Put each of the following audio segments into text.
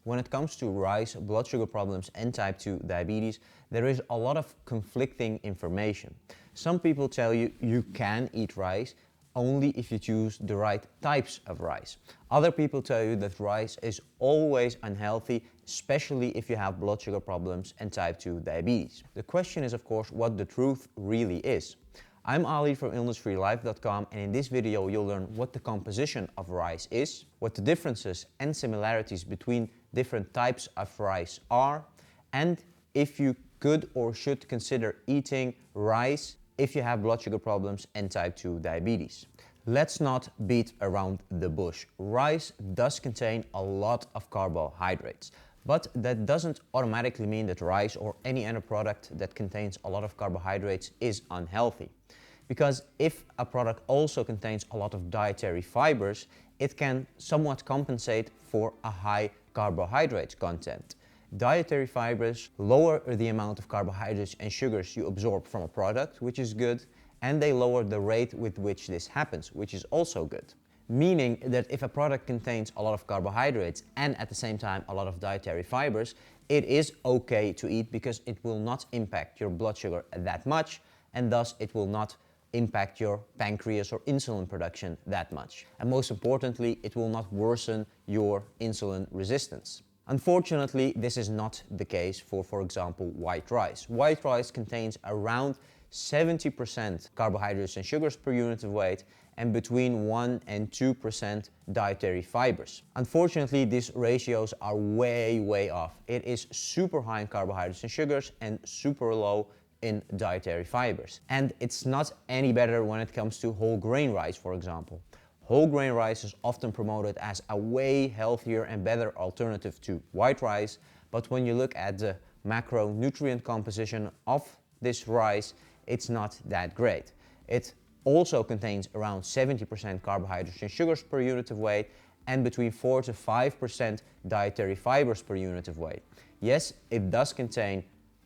when it comes to rice, blood sugar problems and type 2 diabetes, there is a lot of conflicting information. Some people tell you you can eat rice only if you choose the right types of rice. Other people tell you that rice is always unhealthy, especially if you have blood sugar problems and type 2 diabetes. The question is, of course, what the truth really is. I'm Ali from illnessfreelife.com, and in this video you'll learn what the composition of rice is, what the differences and similarities between different types of rice are, and if you could or should consider eating rice if you have blood sugar problems and type 2 diabetes. Let's not beat around the bush. Rice does contain a lot of carbohydrates, but that doesn't automatically mean that rice or any other product that contains a lot of carbohydrates is unhealthy. Because if a product also contains a lot of dietary fibers, it can somewhat compensate for a high carbohydrate content. Dietary fibers lower the amount of carbohydrates and sugars you absorb from a product, which is good, and they lower the rate with which this happens, which is also good. Meaning that if a product contains a lot of carbohydrates and at the same time a lot of dietary fibers, it is okay to eat because it will not impact your blood sugar that much, and thus it will not impact your pancreas or insulin production that much. And most importantly, it will not worsen your insulin resistance. Unfortunately, this is not the case for example, white rice. White rice contains around 70% carbohydrates and sugars per unit of weight and between 1 and 2% dietary fibers. Unfortunately, these ratios are way off. It is super high in carbohydrates and sugars and super low in dietary fibers. And it's not any better when it comes to whole grain rice, for example. Whole grain rice is often promoted as a way healthier and better alternative to white rice, but when you look at the macronutrient composition of this rice, it's not that great. It also contains around 70% carbohydrates and sugars per unit of weight and between 4 to 5% dietary fibers per unit of weight. Yes, it does contain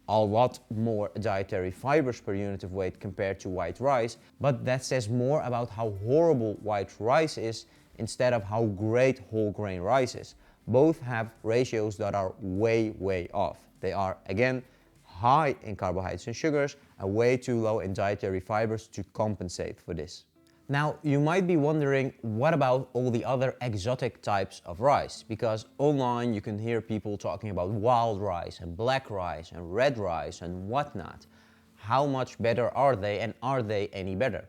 a lot more dietary fibers per unit of weight compared to white rice, but that says more about how horrible white rice is instead of how great whole grain rice is. Both have ratios that are way off. They are, again, high in carbohydrates and sugars and way too low in dietary fibers to compensate for this. Now, you might be wondering, what about all the other exotic types of rice? Because online you can hear people talking about wild rice and black rice and red rice and whatnot. How much better are they, and are they any better?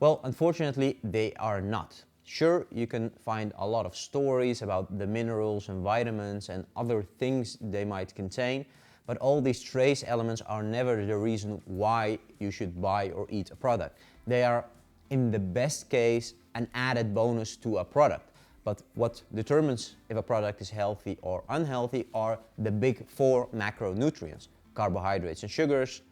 Well, unfortunately, they are not. Sure, you can find a lot of stories about the minerals and vitamins and other things they might contain, but all these trace elements are never the reason why you should buy or eat a product. They are, in the best case, an added bonus to a product. But what determines if a product is healthy or unhealthy are the big 4 macronutrients: carbohydrates and sugars,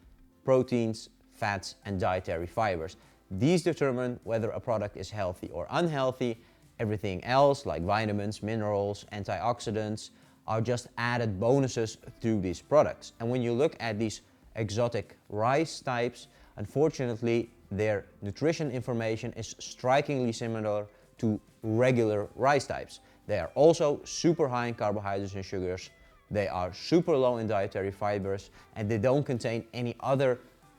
proteins, fats, and dietary fibers. These determine whether a product is healthy or unhealthy. Everything else, like vitamins, minerals, antioxidants, are just added bonuses to these products. And when you look at these exotic rice types, unfortunately, their nutrition information is strikingly similar to regular rice types. They are also super high in carbohydrates and sugars, they are super low in dietary fibers, and they don't contain any other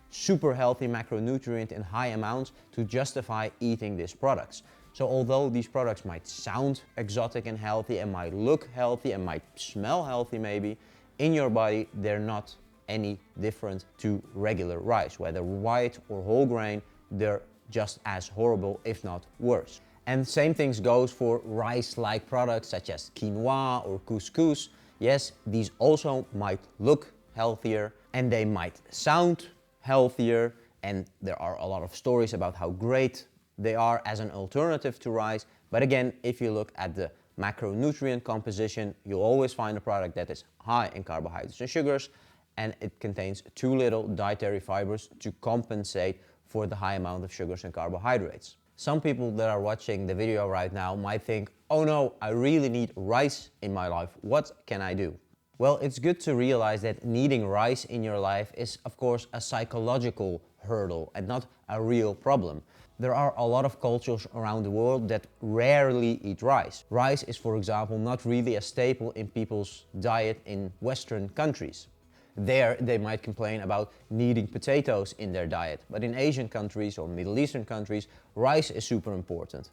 super healthy macronutrient in high amounts to justify eating these products. So although these products might sound exotic and healthy and might look healthy and might smell healthy maybe, in your body they're not any different to regular rice. Whether white or whole grain, they're just as horrible, if not worse. And same things goes for rice-like products such as quinoa or couscous. Yes, these also might look healthier and they might sound healthier, and there are a lot of stories about how great they are as an alternative to rice. But again, if you look at the macronutrient composition, you'll always find a product that is high in carbohydrates and sugars, and it contains too little dietary fibers to compensate for the high amount of sugars and carbohydrates. Some people that are watching the video right now might think, oh no, I really need rice in my life. What can I do? Well, it's good to realize that needing rice in your life is, of course, a psychological hurdle and not a real problem. There are a lot of cultures around the world that rarely eat rice. Rice is, for example, not really a staple in people's diet in Western countries. There, they might complain about needing potatoes in their diet, but in Asian countries or Middle Eastern countries, rice is super important.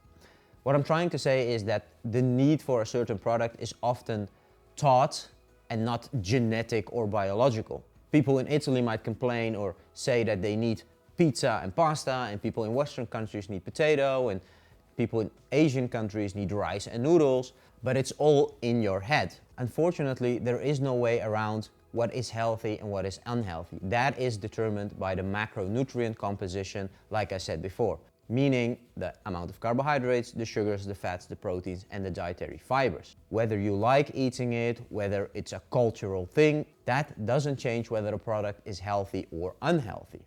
What I'm trying to say is that the need for a certain product is often taught and not genetic or biological. People in Italy might complain or say that they need pizza and pasta, and people in Western countries need potato, and people in Asian countries need rice and noodles, but it's all in your head. Unfortunately, there is no way around what is healthy and what is unhealthy. That is determined by the macronutrient composition, like I said before, meaning the amount of carbohydrates, the sugars, the fats, the proteins, and the dietary fibers. Whether you like eating it, whether it's a cultural thing, that doesn't change whether a product is healthy or unhealthy.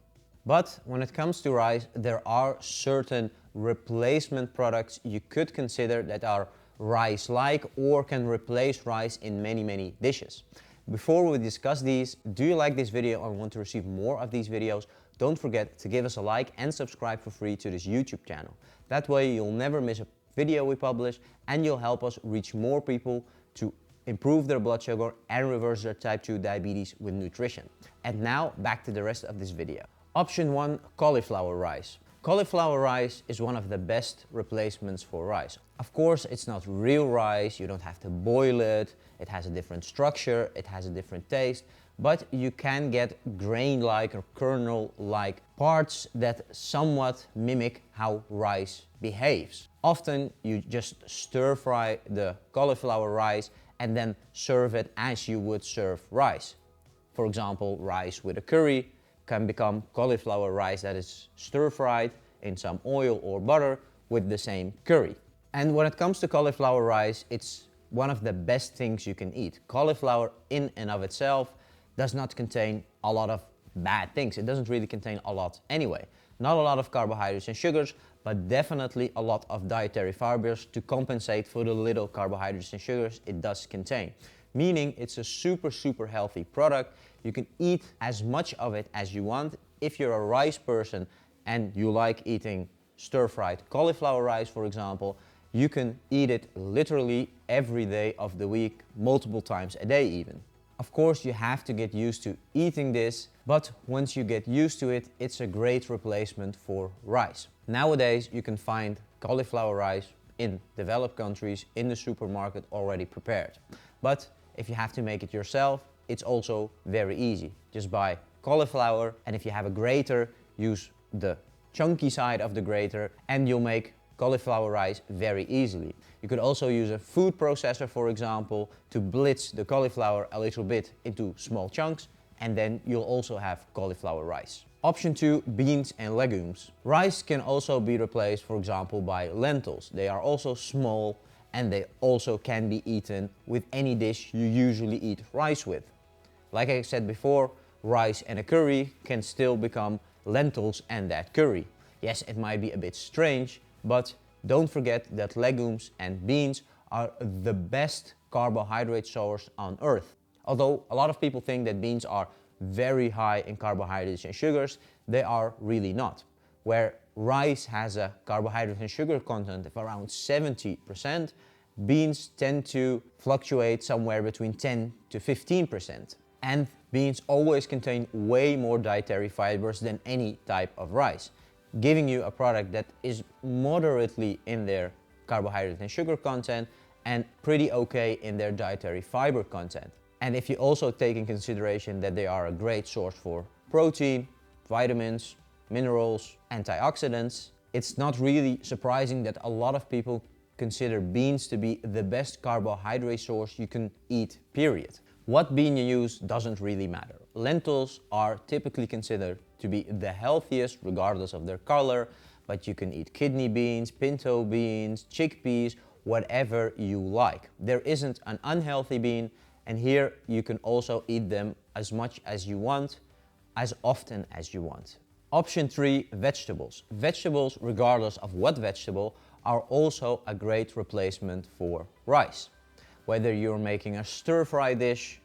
But when it comes to rice, there are certain replacement products you could consider that are rice-like or can replace rice in many dishes. Before we discuss these, do you like this video and want to receive more of these videos? Don't forget to give us a like and subscribe for free to this YouTube channel. That way you'll never miss a video we publish, and you'll help us reach more people to improve their blood sugar and reverse their type 2 diabetes with nutrition. And now back to the rest of this video. Option 1, cauliflower rice. Cauliflower rice is one of the best replacements for rice. Of course, it's not real rice, you don't have to boil it, it has a different structure, it has a different taste, but you can get grain-like or kernel-like parts that somewhat mimic how rice behaves. Often you just stir fry the cauliflower rice and then serve it as you would serve rice. For example, rice with a curry can become cauliflower rice that is stir-fried in some oil or butter with the same curry. And when it comes to cauliflower rice, it's one of the best things you can eat. Cauliflower in and of itself does not contain a lot of bad things. It doesn't really contain a lot anyway. Not a lot of carbohydrates and sugars, but definitely a lot of dietary fibers to compensate for the little carbohydrates and sugars it does contain. Meaning it's a super healthy product. You can eat as much of it as you want. If you're a rice person and you like eating stir-fried cauliflower rice, for example, you can eat it literally every day of the week, multiple times a day even. Of course, you have to get used to eating this, but once you get used to it, it's a great replacement for rice. Nowadays, you can find cauliflower rice in developed countries in the supermarket already prepared. But if you have to make it yourself, it's also very easy. Just buy cauliflower, and if you have a grater, use the chunky side of the grater, and you'll make cauliflower rice very easily. You could also use a food processor, for example, to blitz the cauliflower a little bit into small chunks, and then you'll also have cauliflower rice. Option 2, beans and legumes. Rice can also be replaced, for example, by lentils. They are also small, and they also can be eaten with any dish you usually eat rice with. Like I said before, rice and a curry can still become lentils and that curry. Yes, it might be a bit strange, but don't forget that legumes and beans are the best carbohydrate source on earth. Although a lot of people think that beans are very high in carbohydrates and sugars, they are really not. Where rice has a carbohydrate and sugar content of around 70%, beans tend to fluctuate somewhere between 10 to 15%. And beans always contain way more dietary fibers than any type of rice, giving you a product that is moderately in their carbohydrate and sugar content and pretty okay in their dietary fiber content. And if you also take in consideration that they are a great source for protein, vitamins, minerals, antioxidants, it's not really surprising that a lot of people consider beans to be the best carbohydrate source you can eat, period. What bean you use doesn't really matter. Lentils are typically considered to be the healthiest regardless of their color, but you can eat kidney beans, pinto beans, chickpeas, whatever you like. There isn't an unhealthy bean, and here you can also eat them as much as you want, as often as you want. Option 3, vegetables. Vegetables, regardless of what vegetable, are also a great replacement for rice. Whether you're making a stir-fry dish,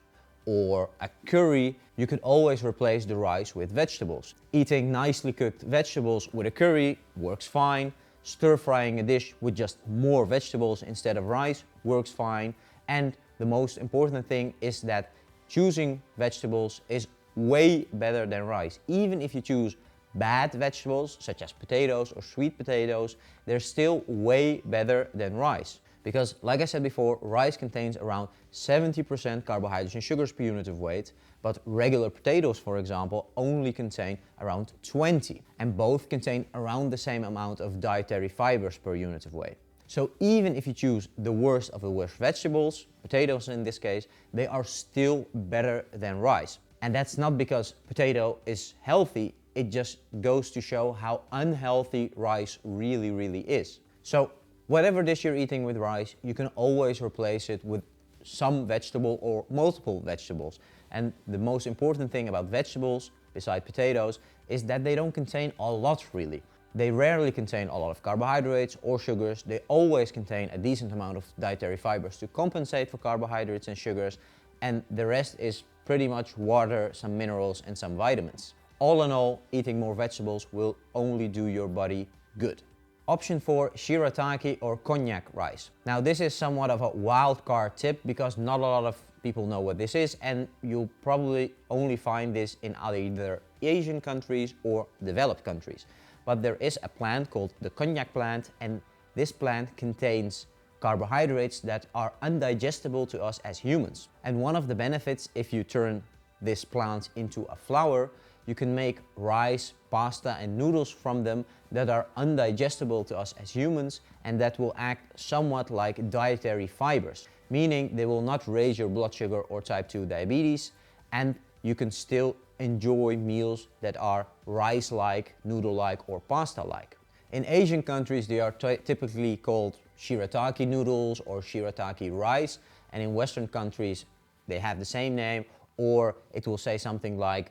or a curry, you could always replace the rice with vegetables. Eating nicely cooked vegetables with a curry works fine. Stir frying a dish with just more vegetables instead of rice works fine. And the most important thing is that choosing vegetables is way better than rice. Even if you choose bad vegetables such as potatoes or sweet potatoes, they're still way better than rice. Because like I said before, rice contains around 70% carbohydrates and sugars per unit of weight, but regular potatoes, for example, only contain around 20, and both contain around the same amount of dietary fibers per unit of weight. So even if you choose the worst of the worst vegetables, potatoes in this case, they are still better than rice. And that's not because potato is healthy, it just goes to show how unhealthy rice really is. So whatever dish you're eating with rice, you can always replace it with some vegetable or multiple vegetables. And the most important thing about vegetables, besides potatoes, is that they don't contain a lot really. They rarely contain a lot of carbohydrates or sugars. They always contain a decent amount of dietary fibers to compensate for carbohydrates and sugars, and the rest is pretty much water, some minerals and some vitamins. All in all, eating more vegetables will only do your body good. Option 4, shirataki or konjac rice. Now this is somewhat of a wild card tip because not a lot of people know what this is, and you'll probably only find this in either Asian countries or developed countries. But there is a plant called the konjac plant, and this plant contains carbohydrates that are undigestible to us as humans. And one of the benefits, if you turn this plant into a flour, you can make rice, pasta and noodles from them that are undigestible to us as humans, and that will act somewhat like dietary fibers, meaning they will not raise your blood sugar or type 2 diabetes, and you can still enjoy meals that are rice-like, noodle-like or pasta-like. In Asian countries they are typically called shirataki noodles or shirataki rice, and in Western countries they have the same name, or it will say something like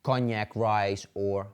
konjac rice or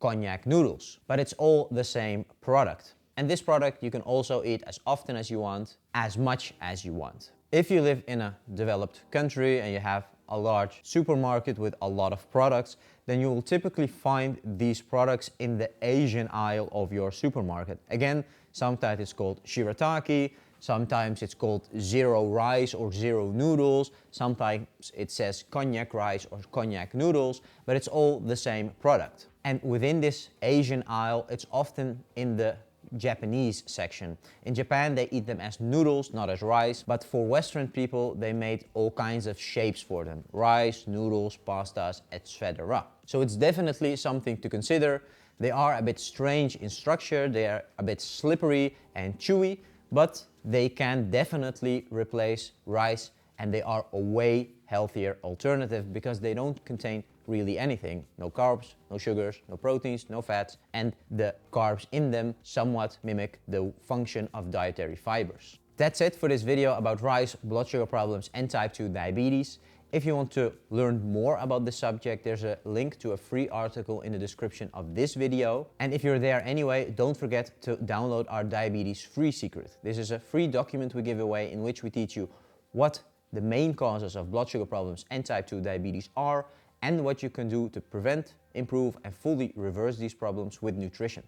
konjac noodles. But it's all the same product. And this product you can also eat as often as you want, as much as you want. If you live in a developed country and you have a large supermarket with a lot of products, then you will typically find these products in the Asian aisle of your supermarket. Again, sometimes it's called shirataki, sometimes it's called zero rice or zero noodles, sometimes it says konjac rice or konjac noodles, but it's all the same product. And within this Asian aisle, it's often in the Japanese section. In Japan they eat them as noodles, not as rice, but for Western people they made all kinds of shapes for them: rice, noodles, pastas, etc. So it's definitely something to consider. They are a bit strange in structure, they are a bit slippery and chewy, but they can definitely replace rice, and they are a way healthier alternative because they don't contain really anything. No carbs, no sugars, no proteins, no fats, and the carbs in them somewhat mimic the function of dietary fibers. That's it for this video about rice, blood sugar problems and type 2 diabetes. If you want to learn more about this subject, there's a link to a free article in the description of this video. And if you're there anyway, don't forget to download our diabetes free secret. This is a free document we give away in which we teach you what the main causes of blood sugar problems and type 2 diabetes are, and what you can do to prevent, improve and fully reverse these problems with nutrition.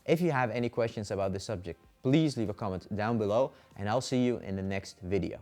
If you have any questions about this subject, please leave a comment down below, and I'll see you in the next video.